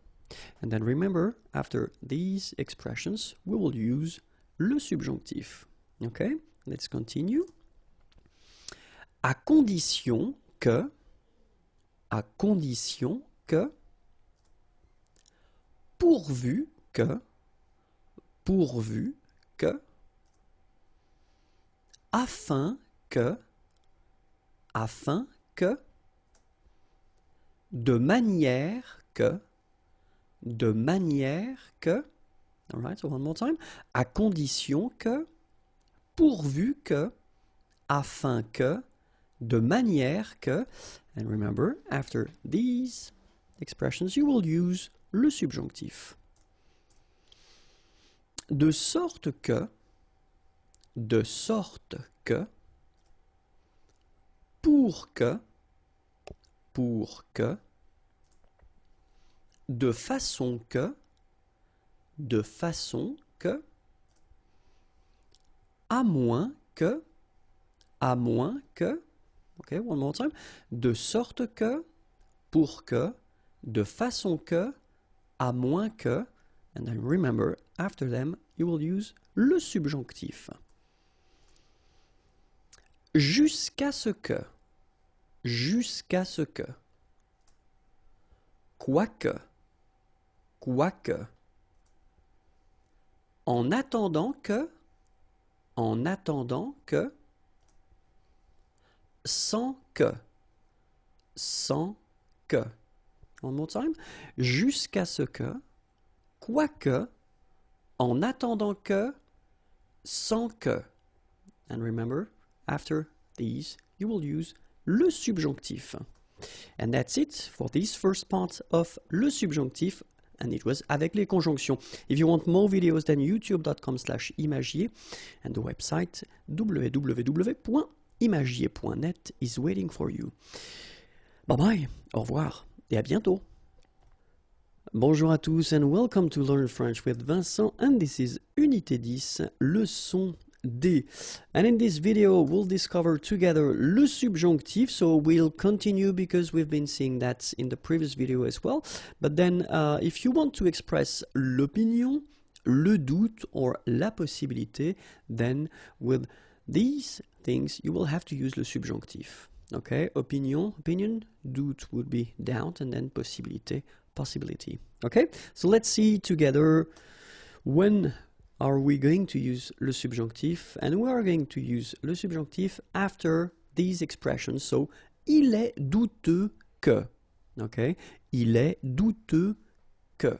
And then remember, after these expressions, we will use le subjonctif. Okay, let's continue. À condition que, pourvu que, afin que, de manière que, all right, so one more time, à condition que, pourvu que, afin que, de manière que, and remember, after these expressions, you will use le subjonctif. De sorte que, pour que, pour que, de façon que, à moins que, ok, one more time, de sorte que, pour que, de façon que, à moins que, and then remember, after them, you will use le subjonctif. Jusqu'à ce que, quoique, en attendant que, sans que, one more time, jusqu'à ce que, quoique, en attendant que, sans que, and remember, after these, you will use le subjonctif. And that's it for this first part of le subjonctif, and it was avec les conjonctions. If you want more videos, then youtube.com/imagier and the website www.imagier.net is waiting for you. Bye bye, au revoir et à bientôt. Bonjour à tous and welcome to Learn French with Vincent, and this is Unité 10, leçon D. And in this video we'll discover together le subjonctif, so we'll continue because we've been seeing that in the previous video as well. But then if you want to express l'opinion, le doute or la possibilité, then with these things you will have to use le subjonctif. Okay, opinion, doute would be doubt, and then possibilité, possibility. Okay, so let's see together when are we going to use le subjonctif, and we are going to use le subjonctif after these expressions. So, il est douteux que. Okay, il est douteux que.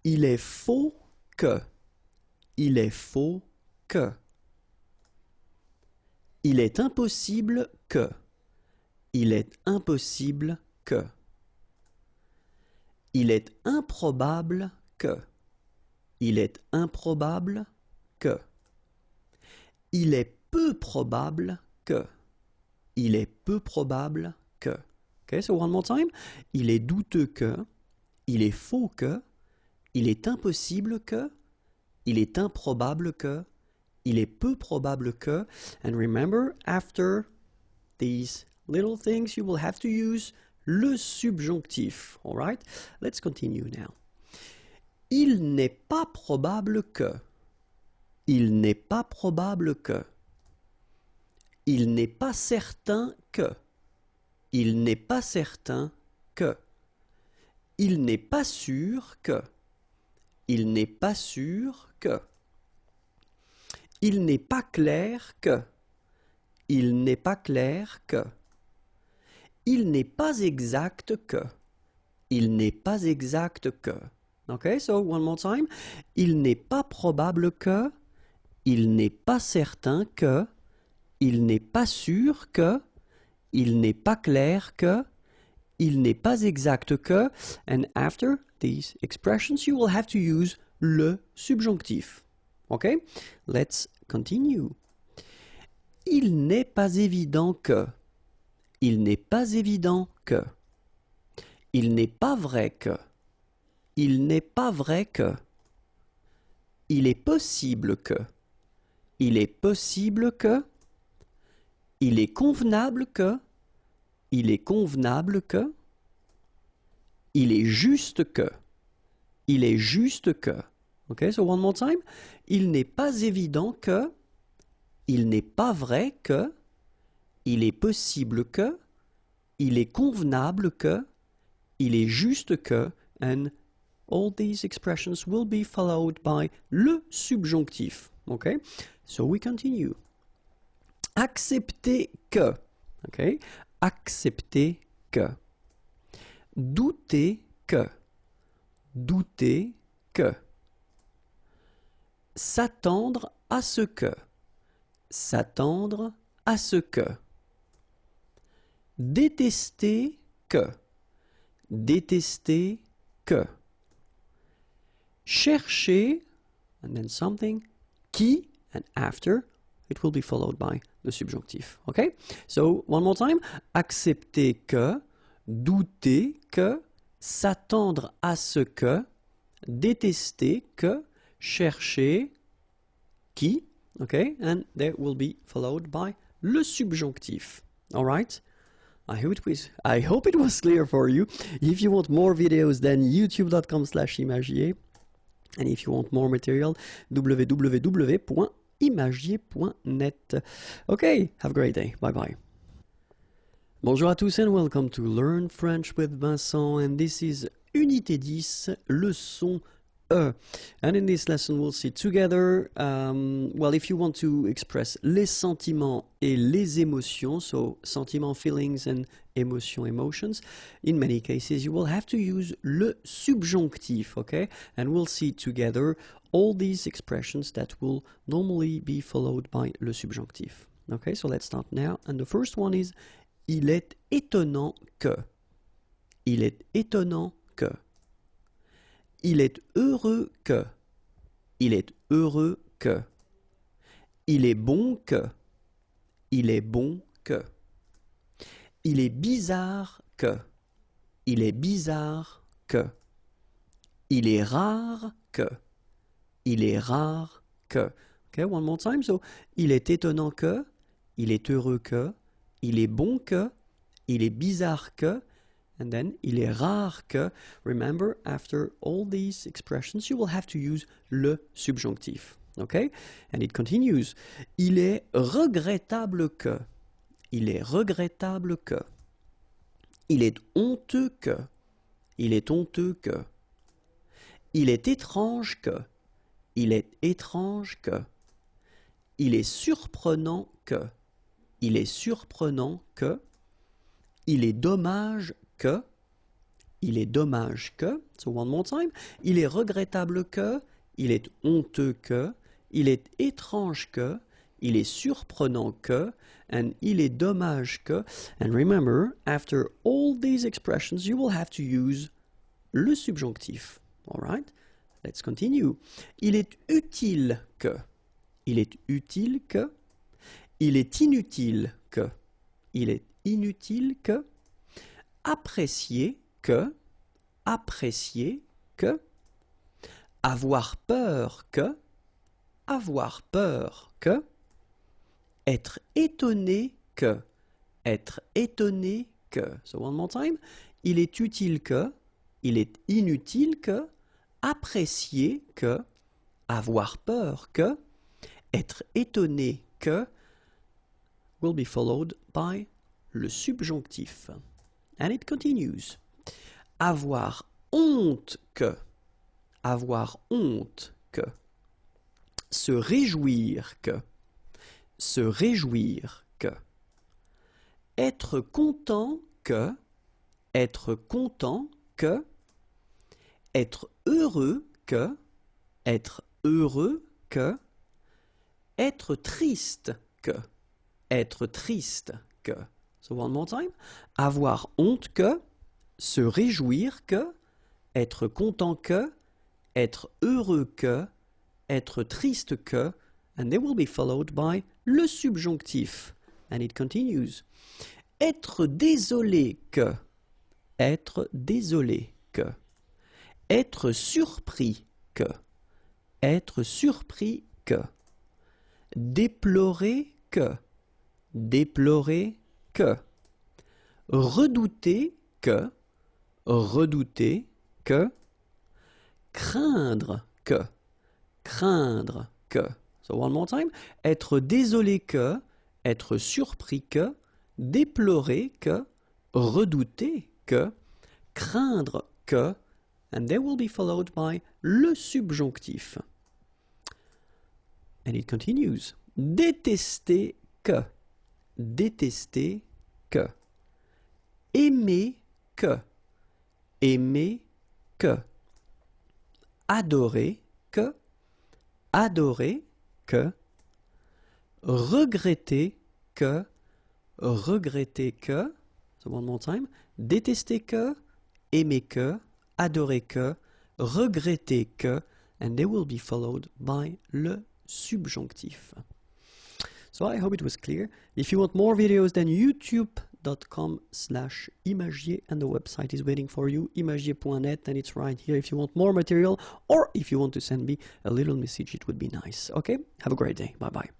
Il est faux que. Il est faux que. Il est impossible que. Il est impossible que. Il est improbable que. Il est improbable que. Il est peu probable que. Il est peu probable que. Okay, so one more time. Il est douteux que. Il est faux que. Il est impossible que. Il est improbable que. Il est peu probable que. And remember, after these little things, you will have to use le subjonctif. All right? Let's continue now. Il n'est pas probable que. Il n'est pas probable que. Il n'est pas certain que. Il n'est pas certain que. Il n'est pas sûr que. Il n'est pas sûr que. Il n'est pas clair que. Il n'est pas clair que. Il n'est pas exact que. Il n'est pas exact que. Okay, so one more time. Il n'est pas probable que. Il n'est pas certain que. Il n'est pas sûr que. Il n'est pas clair que. Il n'est pas exact que. And after these expressions, you will have to use le subjonctif. Okay, let's continue. Il n'est pas évident que. Il n'est pas évident que. Il n'est pas vrai que. Il n'est pas vrai que. Il est possible que. Il est possible que. Il est convenable que. Il est convenable que. Il est juste que. Il est juste que. Okay, so one more time. Il n'est pas évident que. Il n'est pas vrai que. Il est possible que. Il est convenable que. Il est juste que. And all these expressions will be followed by le subjonctif. Okay? So we continue. Accepter que. Okay? Accepter que. Douter que. Douter que. S'attendre à ce que. S'attendre à ce que. Détester que. Détester que. Chercher, and then something, qui, and after, it will be followed by the subjonctif. Okay? So, one more time. Accepter que, douter que, s'attendre à ce que, détester que, chercher qui, okay? And that will be followed by le subjonctif. All right? I hope it was clear for you. If you want more videos, then youtube.com/imagier. And if you want more material, www.imagier.net. Okay, have a great day. Bye-bye. Bonjour à tous and welcome to Learn French with Vincent. And this is Unité 10, leçon E. And in this lesson, we'll see together, well, if you want to express les sentiments et les émotions, so sentiments, feelings, and emotions, in many cases, you will have to use le subjonctif, okay? And we'll see together all these expressions that will normally be followed by le subjonctif. Okay, so let's start now. And the first one is, il est étonnant que. Il est étonnant que. Il est heureux que. Il est heureux que. Il est bon que. Il est bon que. Il est bizarre que. Il est bizarre que. Il est rare que. Il est rare que. Okay, one more time. So, il est étonnant que. Il est heureux que. Il est bon que. Il est bizarre que. And then, il est rare que. Remember, after all these expressions, you will have to use le subjonctif. Okay? And it continues. Il est regrettable que. Il est regrettable que. Il est honteux que. Il est honteux que. Il est étrange que. Il est étrange que. Il est surprenant que. Il est surprenant que. Il est dommage que. Il est dommage que. So one more time. Il est regrettable que. Il est honteux que. Il est étrange que. Il est surprenant que. And il est dommage que. And remember, after all these expressions, you will have to use le subjonctif. All right? Let's continue. Il est utile que. Il est utile que. Il est inutile que. Il est inutile que. Apprécier que. Apprécier que. Avoir peur que. Avoir peur que. Être étonné que. Être étonné que. So one more time. Il est utile que. Il est inutile que. Apprécier que. Avoir peur que. Être étonné que. Will be followed by le subjonctif. And it continues. Avoir honte que. Avoir honte que. Se réjouir que. Se réjouir que. Être content que. Être content que. Être heureux que. Être heureux que. Être triste que. Être triste que. So one more time. Avoir honte que. Se réjouir que. Être content que. Être heureux que. Être triste que. And they will be followed by le subjonctif. And it continues. Être désolé que. Être désolé que. Être surpris que. Être surpris que. Déplorer que. Déplorer que. Redouter que. Redouter que. Craindre que. Craindre que. So one more time. Être désolé que. Être surpris que. Déplorer que. Redouter que. Craindre que. And they will be followed by le subjonctif. And it continues. Détester que. Détester que. Aimer que. Aimer que. Adorer que. Adorer que. Regretter que. Regretter que. So one more time. Détester que. Aimer que. Adorer que. Regretter que. And they will be followed by le subjonctif. So I hope it was clear. If you want more videos, then youtube.com/imagier, and the website is waiting for you, imagier.net, and it's right here if you want more material, or if you want to send me a little message, it would be nice. Okay, have a great day. Bye bye.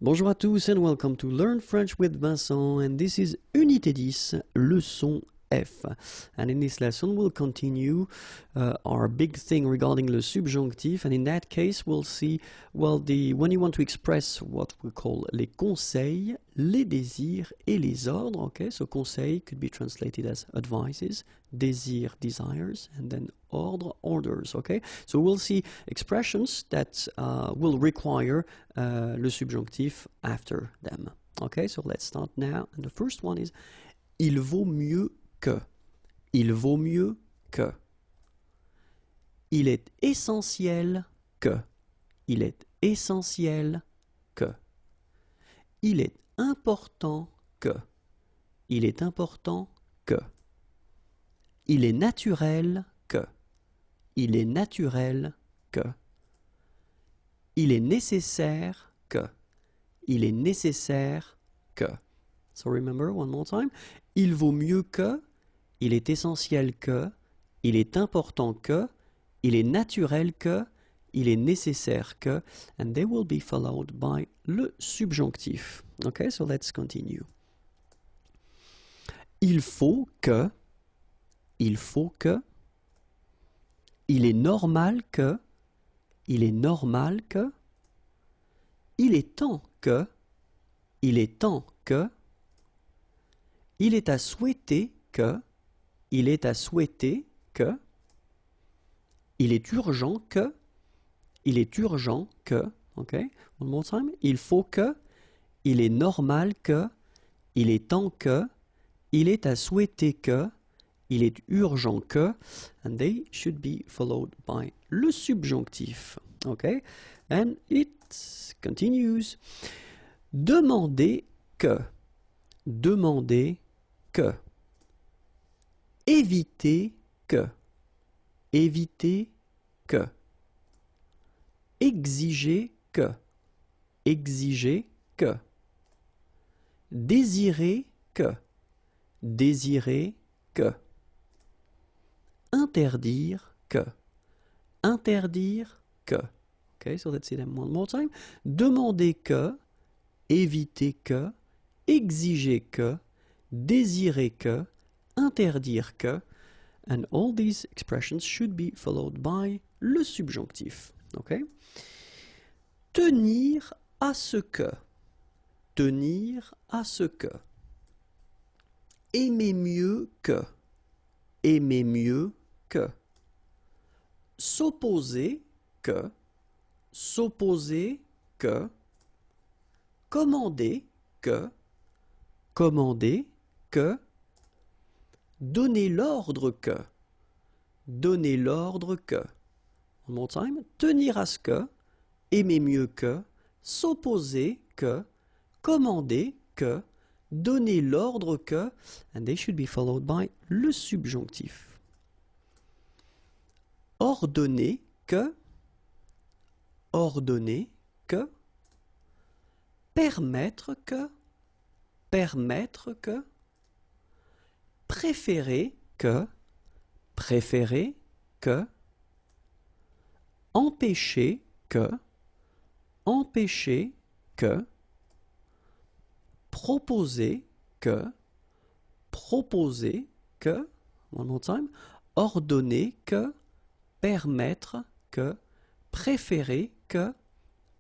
Bonjour à tous and welcome to Learn French with Vincent, and this is Unité 10, leçon F. And in this lesson we'll continue our big thing regarding le subjonctif, and in that case we'll see, well, when you want to express what we call les conseils, les désirs et les ordres. Okay, so conseil could be translated as advices, désir, desires, and then ordre, orders. Okay, so we'll see expressions that will require le subjonctif after them. Okay, so let's start now, and the first one is il vaut mieux que. Il vaut mieux que. Il est essentiel que. Il est essentiel que. Il est important que. Il est important que. Il est naturel que. Il est naturel que. Il est nécessaire que. Il est nécessaire que. So remember, one more time. Il vaut mieux que. Il est essentiel que. Il est important que. Il est naturel que. Il est nécessaire que. And they will be followed by le subjonctif. Okay, so let's continue. Il faut que. Il faut que. Il est normal que. Il est normal que. Il est temps que. Il est temps que. Il est à souhaiter que. Il est à souhaiter que. Il est urgent que. Il est urgent que. OK? One more time. Il faut que. Il est normal que. Il est temps que. Il est à souhaiter que. Il est urgent que. And they should be followed by le subjonctif. OK? And it continues. Demander que. Demander que. Éviter que. Éviter que. Exiger que. Exiger que. Désirer que. Désirer que. Interdire que. Interdire que. Okay, so let's see them one more time. Demander que. Éviter que. Exiger que. Désirer que. Interdire que. And all these expressions should be followed by le subjonctif. Okay? Tenir à ce que. Tenir à ce que. Aimer mieux que. Aimer mieux que. S'opposer que. S'opposer que. Commander que. Commander que. Donner l'ordre que. Donner l'ordre que. One more time. Tenir à ce que. Aimer mieux que. S'opposer que. Commander que. Donner l'ordre que. And they should be followed by le subjonctif. Ordonner que. Ordonner que. Permettre que. Permettre que. Préférer que. Préférer que. Empêcher que. Empêcher que. Proposer que. Proposer que. One more time. Ordonner que. Permettre que. Préférer que.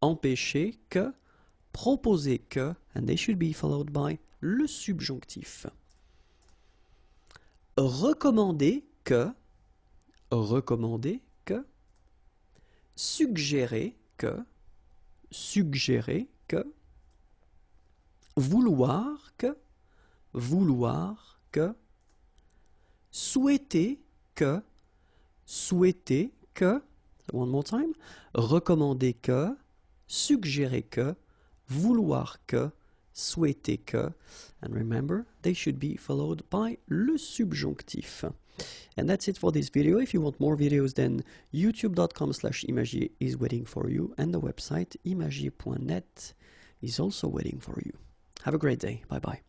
Empêcher que. Proposer que. And they should be followed by le subjonctif. Recommander que. Recommander que. Suggérer que. Suggérer que. Vouloir que. Vouloir que. Souhaiter que. Souhaiter que. One more time. Recommander que. Suggérer que. Vouloir que. Souhaiter que. And remember, they should be followed by le subjonctif. And that's it for this video. If you want more videos, then youtube.com/imagier is waiting for you, and the website imagier.net. is also waiting for you. Have a great day. Bye bye.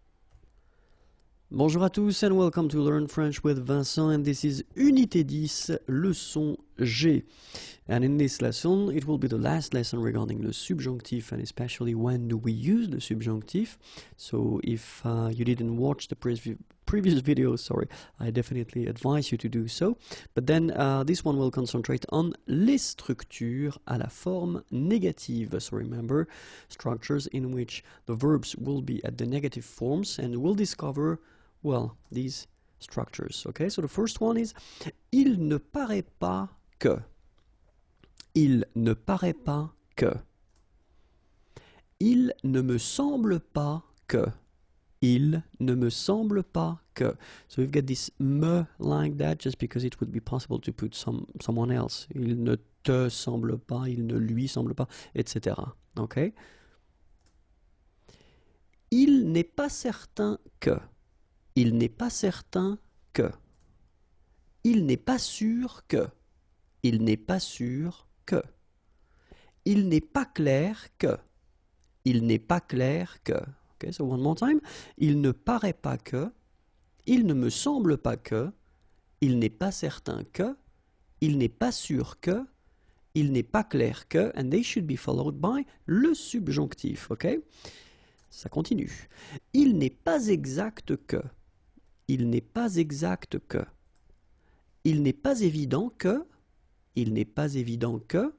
Bonjour à tous and welcome to Learn French with Vincent, and this is Unité 10, leçon G. And in this lesson, it will be the last lesson regarding the subjunctive and especially when do we use the subjunctive. So if you didn't watch the previous video, sorry, I definitely advise you to do so. But then this one will concentrate on les structures à la forme négative. So remember, structures in which the verbs will be at the negative forms, and we'll discover, well, these structures. Okay, so the first one is il ne paraît pas que. Il ne paraît pas que. Il ne me semble pas que. Il ne me semble pas que. So we've got this me like that just because it would be possible to put someone else. Il ne te semble pas, il ne lui semble pas, etc. Okay? Il n'est pas certain que. Il n'est pas certain que. Il n'est pas sûr que. Il n'est pas sûr que. Il n'est pas clair que. Il n'est pas clair que. Okay, so one more time. Il ne paraît pas que. Il ne me semble pas que. Il n'est pas certain que. Il n'est pas sûr que. Il n'est pas clair que. And they should be followed by le subjonctif. Okay? Ça continue. Il n'est pas exact que. Il n'est pas exact que. Il n'est pas évident que. Il n'est pas évident que.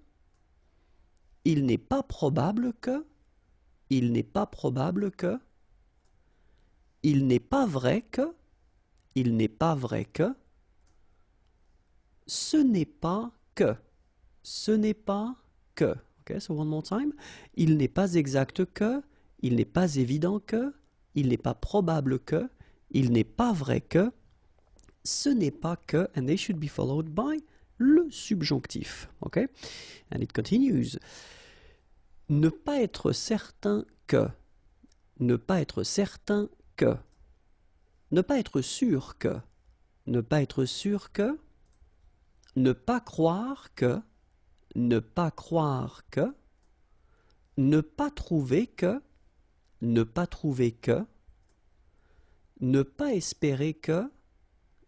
Il n'est pas probable que. Il n'est pas probable que. Il n'est pas vrai que. Il n'est pas vrai que. Ce n'est pas que. Ce n'est pas que. Okay, so one more time. Il n'est pas exact que. Il n'est pas évident que. Il n'est pas probable que. Il n'est pas vrai que. Ce n'est pas que. And they should be followed by le subjonctif. Okay? And it continues. Ne pas être certain que. Ne pas être certain que. Ne pas être sûr que. Ne pas être sûr que. Ne pas croire que. Ne pas croire que. Ne pas trouver que. Ne pas trouver que. Ne pas espérer que.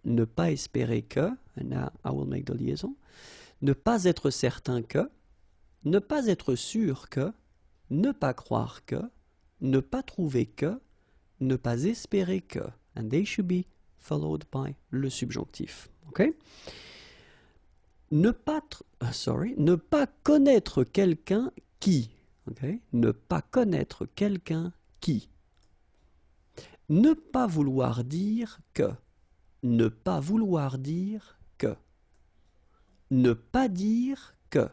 Ne pas espérer que. And now I will make the liaison. Ne pas être certain que. Ne pas être sûr que. Ne pas croire que. Ne pas trouver que. Ne pas espérer que. And they should be followed by le subjonctif. Okay? Ne pas connaître quelqu'un qui. Okay? Ne pas connaître quelqu'un qui. Ne pas vouloir dire que. Ne pas vouloir dire que. Ne pas dire que.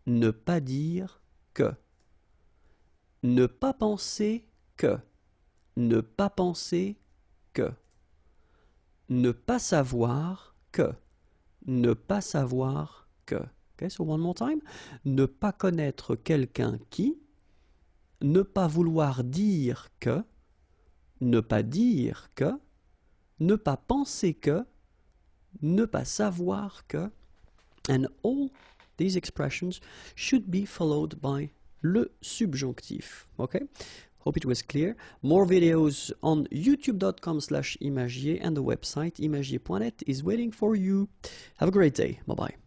Ne pas dire que. Ne pas penser que. Ne pas penser que. Ne pas savoir que. Ne pas savoir que. Okay, so one more time. Ne pas connaître quelqu'un qui. Ne pas vouloir dire que. Ne pas dire que. Ne pas penser que. Ne pas savoir que. And all these expressions should be followed by le subjonctif. Okay? Hope it was clear. More videos on youtube.com/imagier and the website imagier.net is waiting for you. Have a great day. Bye-bye.